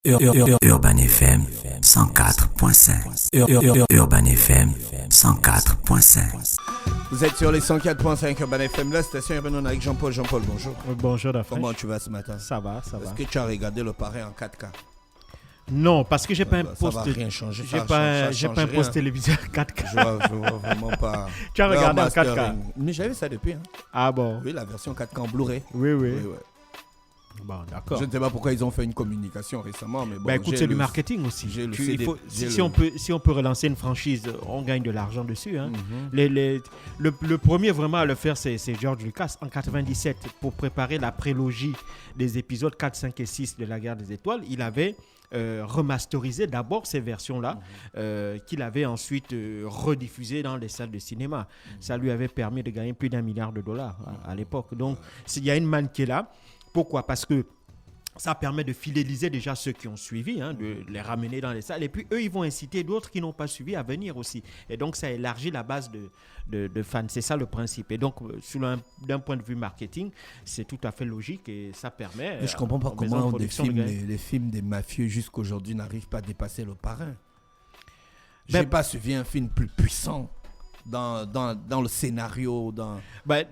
Urban FM 104.5. Urban FM 104.5. Vous êtes sur les 104.5 Urban FM, la station Urban avec Jean-Paul. Jean-Paul, bonjour. Bonjour Dafresh. Comment tu vas ce matin? Ça va, ça va. Est-ce que tu as regardé le parrain en 4K? Non, parce que j'ai pas un Ça poste. va rien changer. J'ai pas un poste téléviseur 4K. Je vois vraiment pas. Tu as regardé en 4K? Mastering. Mais j'avais ça depuis. Hein. Ah bon? Oui, la version 4K en Blu-ray. Oui. Ouais. Bon, d'accord. Je ne sais pas pourquoi ils ont fait une communication récemment, mais bon. Bah écoute, c'est du marketing aussi. j'ai le Tu- CD, il faut- j'ai si, le- on peut relancer une franchise, on gagne de l'argent dessus. Hein. Mhm. Le premier vraiment à le faire, c'est George Lucas en 97 pour préparer la prélogie des épisodes 4, 5 et 6 de la Guerre des Étoiles. Il avait remasterisé d'abord ces versions-là, qu'il avait ensuite rediffusées dans les salles de cinéma. Ça lui avait permis de gagner plus d'$1 milliard à l'époque. Donc, il y a une manne qui est là. Pourquoi? Parce que ça permet de fidéliser déjà ceux qui ont suivi, de les ramener dans les salles. Et puis, eux, ils vont inciter d'autres qui n'ont pas suivi à venir aussi. Et donc, ça élargit la base de fans. C'est ça le principe. Et donc, d'un point de vue marketing, c'est tout à fait logique et ça permet... Mais je comprends pas aux maisons de comment production de gagner. les films des mafieux jusqu'aujourd'hui n'arrivent pas à dépasser le parrain. Ben- J'ai pas suivi un film plus puissant dans le scénario.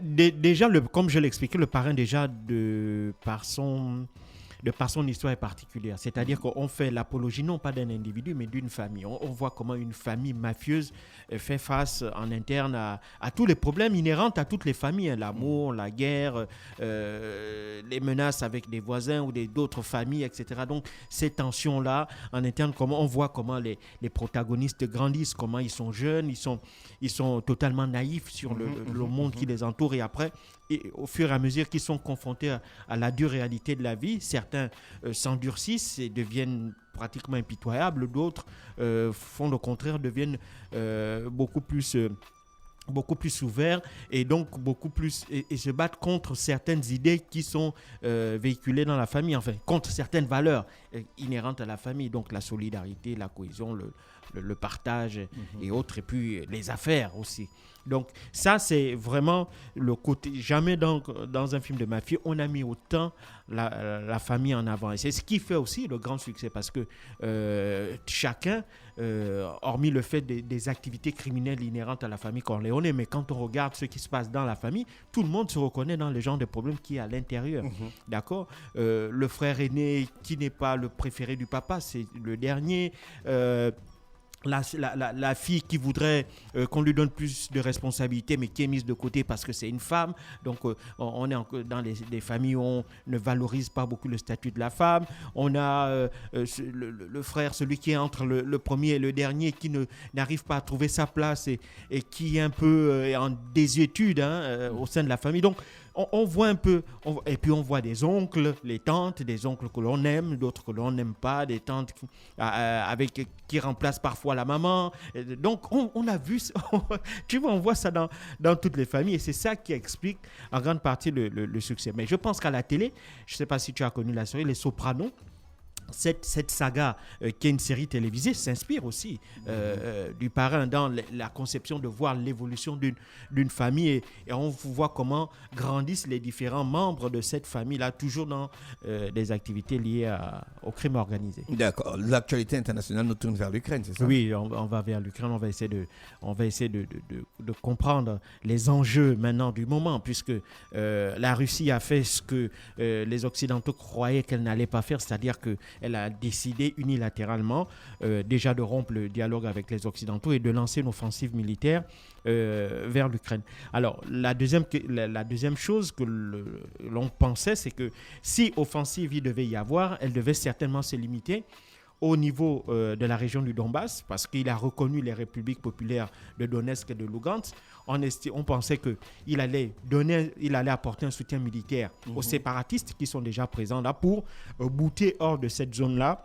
Déjà, comme je l'expliquais, le parrain, déjà, de par son histoire est particulière. C'est-à-dire qu'on fait l'apologie non pas d'un individu, mais d'une famille. On voit comment une famille mafieuse fait face en interne à tous les problèmes inhérents à toutes les familles. L'amour, la guerre, les menaces avec des voisins ou d'autres familles, etc. Donc, ces tensions-là, en interne, on voit comment les protagonistes grandissent, comment ils sont jeunes, ils sont totalement naïfs sur le monde qui les entoure. Et après, au fur et à mesure qu'ils sont confrontés à la dure réalité de la vie, certains s'endurcissent et deviennent pratiquement impitoyables, d'autres font le contraire, deviennent beaucoup plus ouverts et donc beaucoup plus et se battent contre certaines idées qui sont véhiculées dans la famille, enfin contre certaines valeurs inhérentes à la famille, donc la solidarité, la cohésion, le partage et autres, et puis les affaires aussi. Donc ça, c'est vraiment le côté, jamais dans un film de mafia, on a mis autant la famille en avant. Et c'est ce qui fait aussi le grand succès, parce que chacun, hormis le fait des activités criminelles inhérentes à la famille Corleone, mais quand on regarde ce qui se passe dans la famille, tout le monde se reconnaît dans le genre de problèmes qui est à l'intérieur. D'accord? Le frère aîné qui n'est pas le préféré du papa, c'est le dernier. La fille qui voudrait qu'on lui donne plus de responsabilités, mais qui est mise de côté parce que c'est une femme. Donc, on est dans des familles où on ne valorise pas beaucoup le statut de la femme. On a le frère, celui qui est entre le premier et le dernier, qui n'arrive pas à trouver sa place et qui est un peu en désuétude au sein de la famille. Donc, on voit un peu, et puis on voit des oncles, les tantes, des oncles que l'on aime, d'autres que l'on n'aime pas, des tantes qui remplacent parfois la maman. Donc on a vu, tu vois, on voit ça dans toutes les familles, et c'est ça qui explique en grande partie le succès. Mais je pense qu'à la télé, je ne sais pas si tu as connu la série Les Sopranos. Cette saga, qui est une série télévisée, s'inspire aussi du parrain dans la conception de voir l'évolution d'une famille, et on voit comment grandissent les différents membres de cette famille-là, toujours dans des activités liées au crime organisé. D'accord. L'actualité internationale nous tourne vers l'Ukraine, c'est ça? Oui, on va vers l'Ukraine, on va essayer de comprendre les enjeux maintenant du moment, puisque la Russie a fait ce que les Occidentaux croyaient qu'elle n'allait pas faire, c'est-à-dire que elle a décidé unilatéralement déjà de rompre le dialogue avec les Occidentaux et de lancer une offensive militaire vers l'Ukraine. Alors, la deuxième chose que l'on pensait, c'est que si offensive il devait y avoir, elle devait certainement se limiter au niveau de la région du Donbass, parce qu'il a reconnu les républiques populaires de Donetsk et de Lugansk. On pensait qu'il allait apporter un soutien militaire aux séparatistes qui sont déjà présents là pour bouter hors de cette zone-là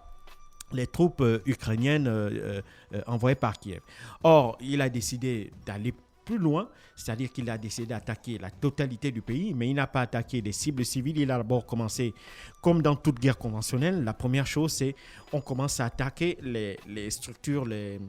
les troupes ukrainiennes envoyées par Kiev. Or, il a décidé d'aller plus loin, c'est-à-dire qu'il a décidé d'attaquer la totalité du pays, mais il n'a pas attaqué des cibles civiles. Il a d'abord commencé, comme dans toute guerre conventionnelle, la première chose, c'est on commence à attaquer les structures, les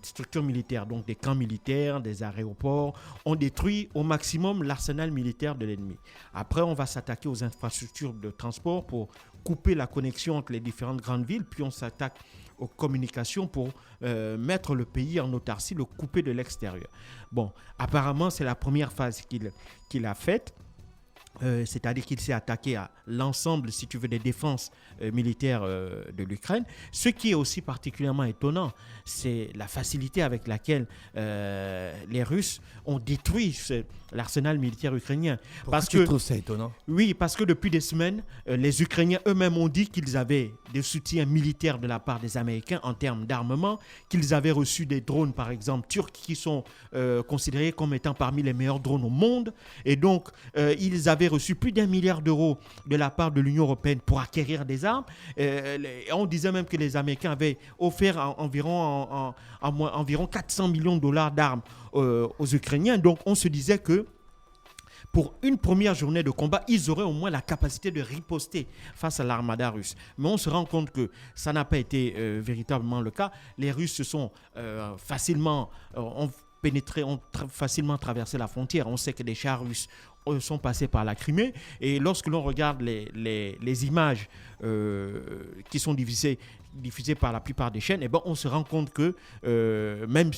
structures militaires, donc des camps militaires, des aéroports. On détruit au maximum l'arsenal militaire de l'ennemi. Après, on va s'attaquer aux infrastructures de transport pour couper la connexion entre les différentes grandes villes, puis on s'attaque aux communications pour mettre le pays en autarcie, le couper de l'extérieur. Bon, apparemment, c'est la première phase qu'il a faite. C'est-à-dire qu'il s'est attaqué à l'ensemble, si tu veux, des défenses militaires de l'Ukraine. Ce qui est aussi particulièrement étonnant, c'est la facilité avec laquelle les Russes ont détruit l'arsenal militaire ukrainien. Pourquoi tu trouves ça étonnant? Oui, parce que depuis des semaines, les Ukrainiens eux-mêmes ont dit qu'ils avaient des soutiens militaires de la part des Américains en termes d'armement, qu'ils avaient reçu des drones, par exemple, turcs, qui sont considérés comme étant parmi les meilleurs drones au monde. Et donc, ils avaient reçu plus d'1 milliard d'euros de la part de l'Union européenne pour acquérir des armes. On disait même que les Américains avaient offert environ 400 millions de dollars d'armes aux Ukrainiens. Donc, on se disait que pour une première journée de combat, ils auraient au moins la capacité de riposter face à l'armada russe. Mais on se rend compte que ça n'a pas été véritablement le cas. Les Russes se sont facilement facilement traversé la frontière. On sait que des chars russes sont passés par la Crimée. Et lorsque l'on regarde les images qui sont diffusées par la plupart des chaînes, on se rend compte que même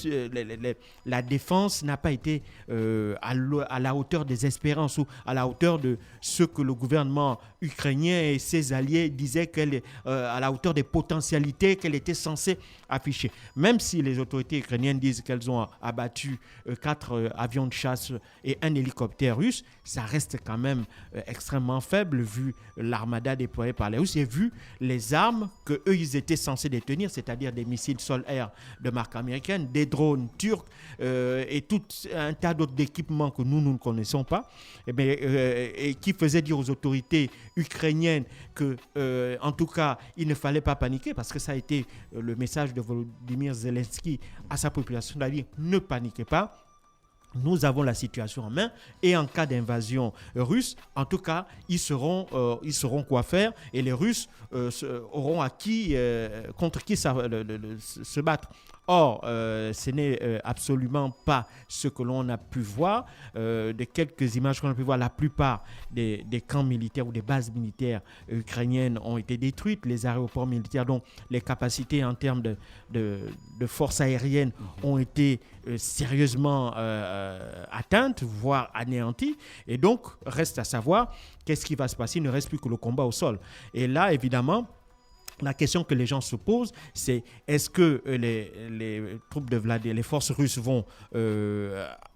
la défense n'a pas été à la hauteur des espérances ou à la hauteur de ce que le gouvernement ukrainien et ses alliés disaient à la hauteur des potentialités qu'elle était censée afficher. Même si les autorités ukrainiennes disent qu'elles ont abattu 4 avions de chasse et 1 hélicoptère russe, ça reste quand même extrêmement faible vu l'armada déployée par les Russes et vu les armes qu'eux ils étaient censés détenir, c'est-à-dire des missiles sol-air de marque américaine, des drones turcs et tout un tas d'autres équipements que nous ne connaissons pas, et qui faisaient dire aux autorités ukrainiennes que, en tout cas, il ne fallait pas paniquer, parce que ça a été le message de Volodymyr Zelensky à sa population, c'est-à-dire ne paniquez pas. Nous avons la situation en main et en cas d'invasion russe, en tout cas, ils sauront quoi faire et les Russes auront contre qui se battre. Or, ce n'est absolument pas ce que l'on a pu voir. De quelques images qu'on a pu voir, la plupart des camps militaires ou des bases militaires ukrainiennes ont été détruites. Les aéroports militaires, dont les capacités en termes de force aérienne ont été sérieusement atteintes, voire anéanties. Et donc, reste à savoir qu'est-ce qui va se passer. Il ne reste plus que le combat au sol. Et là, évidemment, la question que les gens se posent, c'est est-ce que les troupes de Vladimir, les forces russes vont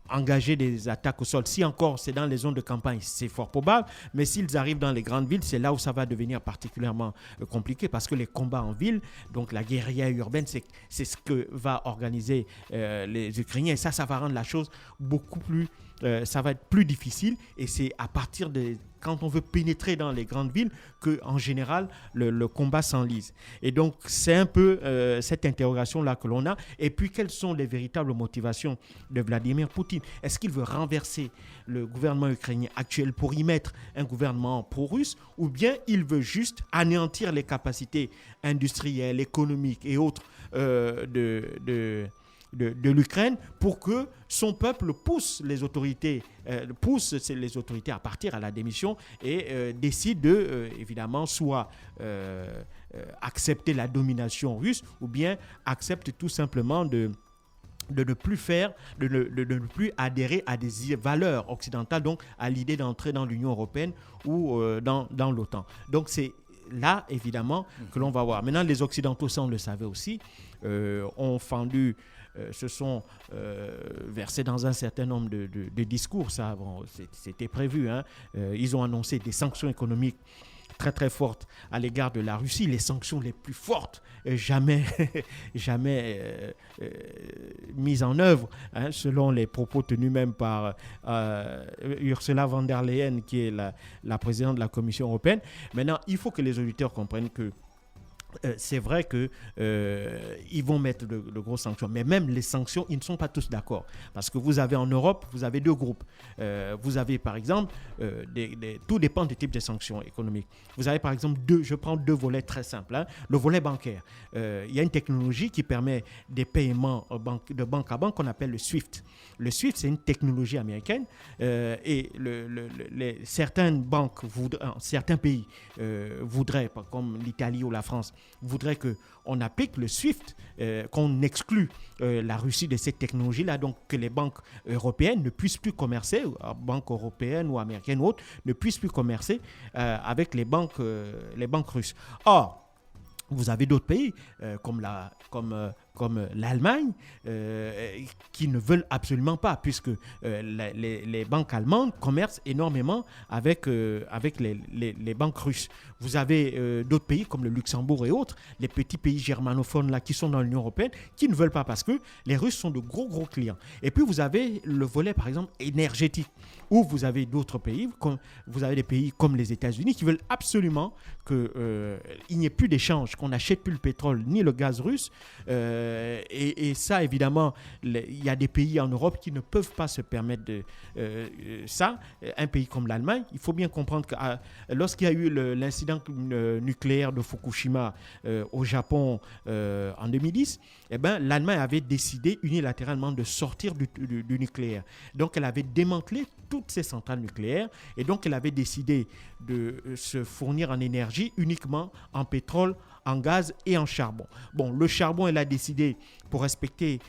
engager des attaques au sol? Si encore c'est dans les zones de campagne, c'est fort probable, mais s'ils arrivent dans les grandes villes, c'est là où ça va devenir particulièrement compliqué, parce que les combats en ville, donc la guérilla urbaine, c'est ce que va organiser les Ukrainiens, et ça va rendre la chose beaucoup plus ça va être plus difficile, et c'est à partir de quand on veut pénétrer dans les grandes villes qu'en général le combat s'enlise. Et donc c'est un peu cette interrogation-là que l'on a. Et puis quelles sont les véritables motivations de Vladimir Poutine? Est-ce qu'il veut renverser le gouvernement ukrainien actuel pour y mettre un gouvernement pro-russe, ou bien il veut juste anéantir les capacités industrielles, économiques et autres de l'Ukraine pour que son peuple pousse les autorités à partir à la démission et décide de, évidemment, soit accepter la domination russe, ou bien accepte tout simplement de ne plus adhérer à des valeurs occidentales, donc à l'idée d'entrer dans l'Union européenne ou dans l'OTAN. Donc c'est là, évidemment, que l'on va voir. Maintenant, les Occidentaux, ça on le savait aussi, ont fendu, se sont versés dans un certain nombre de discours. Ça, bon, c'était prévu. Ils ont annoncé des sanctions économiques très très fortes à l'égard de la Russie, les sanctions les plus fortes jamais mises en œuvre, selon les propos tenus même par Ursula von der Leyen, qui est la présidente de la Commission européenne. Maintenant, il faut que les auditeurs comprennent que c'est vrai que ils vont mettre de grosses sanctions, mais même les sanctions, ils ne sont pas tous d'accord, parce que vous avez en Europe, vous avez deux groupes. Vous avez par exemple, tout dépend du type de sanctions économiques. Vous avez par exemple je prends deux volets très simples. Hein. Le volet bancaire, il y a une technologie qui permet des paiements de banque à banque qu'on appelle le SWIFT. Le SWIFT, c'est une technologie américaine et certaines banques, certains pays voudraient, comme l'Italie ou la France, voudraient qu'on applique le SWIFT, qu'on exclue la Russie de cette technologie-là, donc que les banques européennes ne puissent plus commercer, banques européennes ou américaines ou autres, ne puissent plus commercer avec les banques russes. Or, vous avez d'autres pays comme l'Allemagne qui ne veulent absolument pas, puisque les banques allemandes commercent énormément avec les banques russes. Vous avez d'autres pays comme le Luxembourg et autres, les petits pays germanophones là, qui sont dans l'Union européenne, qui ne veulent pas parce que les Russes sont de gros clients. Et puis vous avez le volet par exemple énergétique, où vous avez d'autres pays, vous avez des pays comme les États-Unis qui veulent absolument qu'il n'y ait plus d'échange, qu'on n'achète plus le pétrole ni le gaz russe. Et ça, évidemment, il y a des pays en Europe qui ne peuvent pas se permettre ça. Un pays comme l'Allemagne, il faut bien comprendre que lorsqu'il y a eu l'incident nucléaire de Fukushima au Japon en 2010, eh ben, l'Allemagne avait décidé unilatéralement de sortir du nucléaire. Donc, elle avait démantelé toutes ses centrales nucléaires et donc elle avait décidé de se fournir en énergie uniquement en pétrole, en gaz et en charbon. Bon, le charbon, elle a décidé, pour respecter,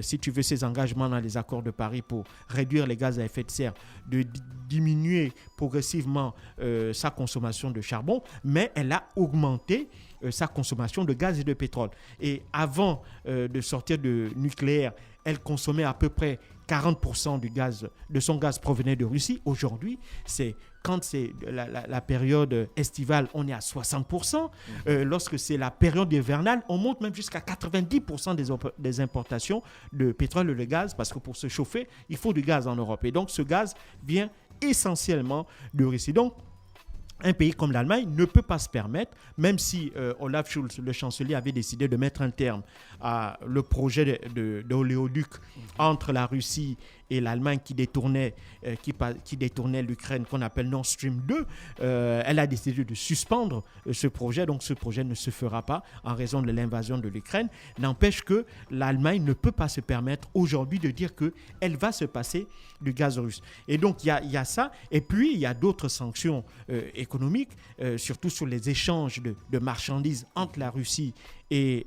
si tu veux, ses engagements dans les accords de Paris pour réduire les gaz à effet de serre, de diminuer progressivement sa consommation de charbon, mais elle a augmenté sa consommation de gaz et de pétrole. Et avant de sortir de nucléaire, elle consommait à peu près 40% de son gaz provenait de Russie. Aujourd'hui, quand c'est la période estivale, on est à 60%. Lorsque c'est la période hivernale, on monte même jusqu'à 90% des importations de pétrole et de gaz, parce que pour se chauffer, il faut du gaz en Europe. Et donc, ce gaz vient essentiellement de Russie. Donc, un pays comme l'Allemagne ne peut pas se permettre, même si Olaf Scholz, le chancelier, avait décidé de mettre un terme à le projet d'oléoduc entre la Russie et l'Allemagne qui détournait l'Ukraine, qu'on appelle Nord Stream 2, elle a décidé de suspendre ce projet. Donc ce projet ne se fera pas en raison de l'invasion de l'Ukraine. N'empêche que l'Allemagne ne peut pas se permettre aujourd'hui de dire qu'elle va se passer du gaz russe. Et donc il y a ça. Et puis il y a d'autres sanctions économiques, surtout sur les échanges de marchandises entre la Russie et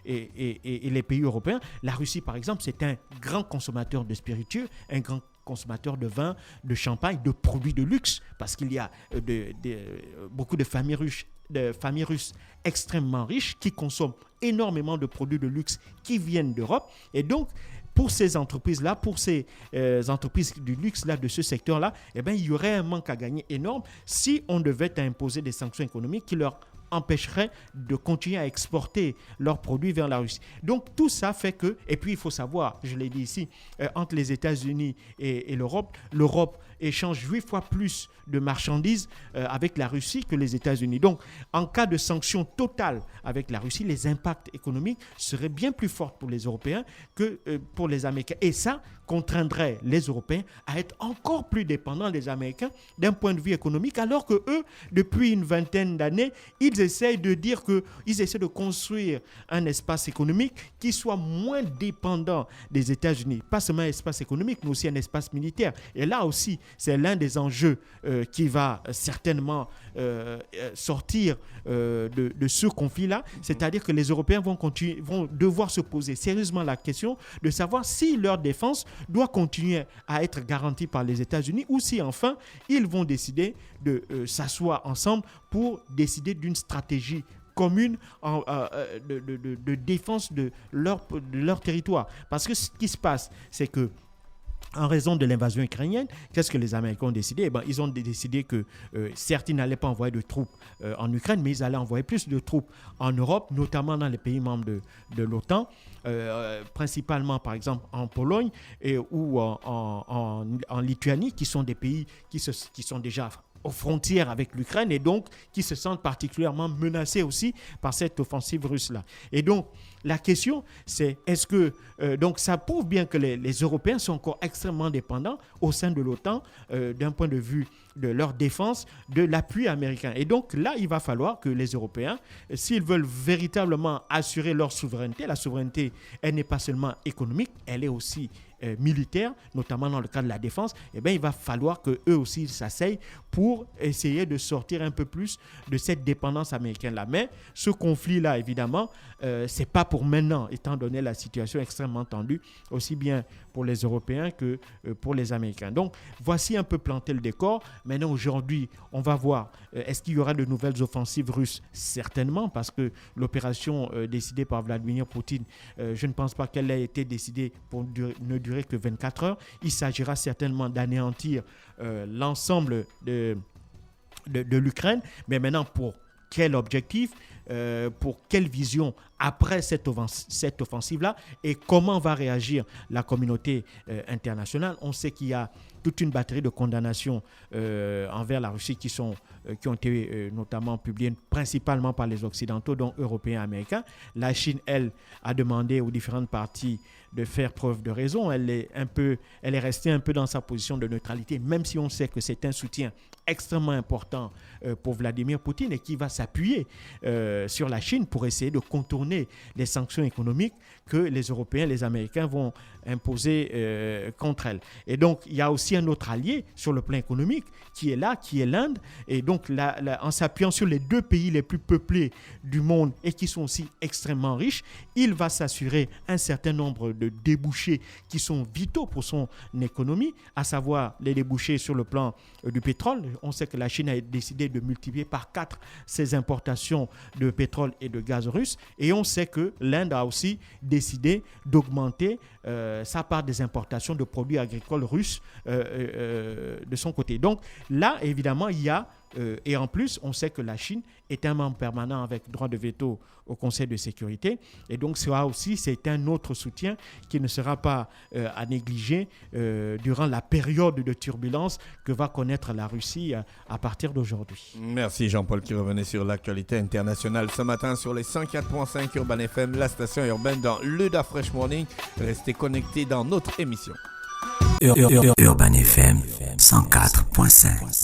les pays européens. La Russie, par exemple, c'est un grand consommateur de spiritueux, un grand consommateur de vin, de champagne, de produits de luxe, parce qu'il y a beaucoup de familles russes extrêmement riches qui consomment énormément de produits de luxe qui viennent d'Europe. Et donc, pour ces entreprises-là, pour ces entreprises du luxe-là, de ce secteur-là, eh bien, il y aurait un manque à gagner énorme si on devait imposer des sanctions économiques qui leur empêcherait de continuer à exporter leurs produits vers la Russie. Donc tout ça fait que, et puis il faut savoir, je l'ai dit ici, entre les États-Unis et l'Europe échange 8 fois plus de marchandises avec la Russie que les États-Unis. Donc en cas de sanctions totales avec la Russie, les impacts économiques seraient bien plus forts pour les Européens que pour les Américains. Et ça contraindrait les Européens à être encore plus dépendants des Américains d'un point de vue économique, alors que eux, depuis une vingtaine d'années, ils essaient de construire un espace économique qui soit moins dépendant des États-Unis. Pas seulement un espace économique, mais aussi un espace militaire. Et là aussi, c'est l'un des enjeux qui va certainement sortir de ce conflit-là. C'est-à-dire que les Européens vont devoir se poser sérieusement la question de savoir si leur défense doit continuer à être garantie par les États-Unis ou si enfin ils vont décider de s'asseoir ensemble pour décider d'une stratégie commune de défense de leur territoire. Parce que ce qui se passe, c'est que en raison de l'invasion ukrainienne, qu'est-ce que les Américains ont décidé ? Eh ben, ils ont décidé que certes, ils n'allaient pas envoyer de troupes en Ukraine, mais ils allaient envoyer plus de troupes en Europe, notamment dans les pays membres de l'OTAN, principalement par exemple en Pologne ou en Lituanie, qui sont des pays qui sont déjà aux frontières avec l'Ukraine et donc qui se sentent particulièrement menacés aussi par cette offensive russe-là. Et donc, la question, c'est est-ce que... donc, ça prouve bien que les Européens sont encore extrêmement dépendants au sein de l'OTAN d'un point de vue de leur défense, de l'appui américain. Et donc, là, il va falloir que les Européens, s'ils veulent véritablement assurer leur souveraineté, la souveraineté, elle n'est pas seulement économique, elle est aussi militaire, notamment dans le cadre de la défense, eh bien, il va falloir qu'eux aussi s'asseyent pour essayer de sortir un peu plus de cette dépendance américaine-là. Mais ce conflit-là, évidemment, c'est pas pour maintenant, étant donné la situation extrêmement tendue, aussi bien pour les Européens que pour les Américains. Donc, voici un peu planté le décor. Maintenant, aujourd'hui, on va voir, est-ce qu'il y aura de nouvelles offensives russes? Certainement, parce que l'opération décidée par Vladimir Poutine, je ne pense pas qu'elle ait été décidée pour ne durer que 24 heures. Il s'agira certainement d'anéantir l'ensemble de l'Ukraine. Mais maintenant, pour quel objectif, pour quelle vision après cette offensive-là et comment va réagir la communauté internationale? On sait qu'il y a toute une batterie de condamnations envers la Russie qui ont été notamment publiées principalement par les Occidentaux, dont Européens et Américains. La Chine, elle, a demandé aux différentes parties de faire preuve de raison. Elle est restée un peu dans sa position de neutralité, même si on sait que c'est un soutien extrêmement important pour Vladimir Poutine et qui va s'appuyer sur la Chine pour essayer de contourner les sanctions économiques que les Européens, les Américains vont imposer contre elle. Et donc, il y a aussi un autre allié sur le plan économique qui est là, qui est l'Inde. Et donc, en s'appuyant sur les deux pays les plus peuplés du monde et qui sont aussi extrêmement riches, il va s'assurer un certain nombre de débouchés qui sont vitaux pour son économie, à savoir les débouchés sur le plan du pétrole. On sait que la Chine a décidé de multiplier par 4 ses importations de pétrole et de gaz russe. Et on sait que l'Inde a aussi décidé d'augmenter sa part des importations de produits agricoles russes de son côté. Donc là, évidemment, il y a et en plus, on sait que la Chine est un membre permanent avec droit de veto au Conseil de sécurité. Et donc, c'est un autre soutien qui ne sera pas à négliger durant la période de turbulence que va connaître la Russie à partir d'aujourd'hui. Merci Jean-Paul qui revenait sur l'actualité internationale ce matin sur les 104.5 Urban FM, la station urbaine dans le Da Fresh Morning. Restez connectés dans notre émission. Urban FM 104.5.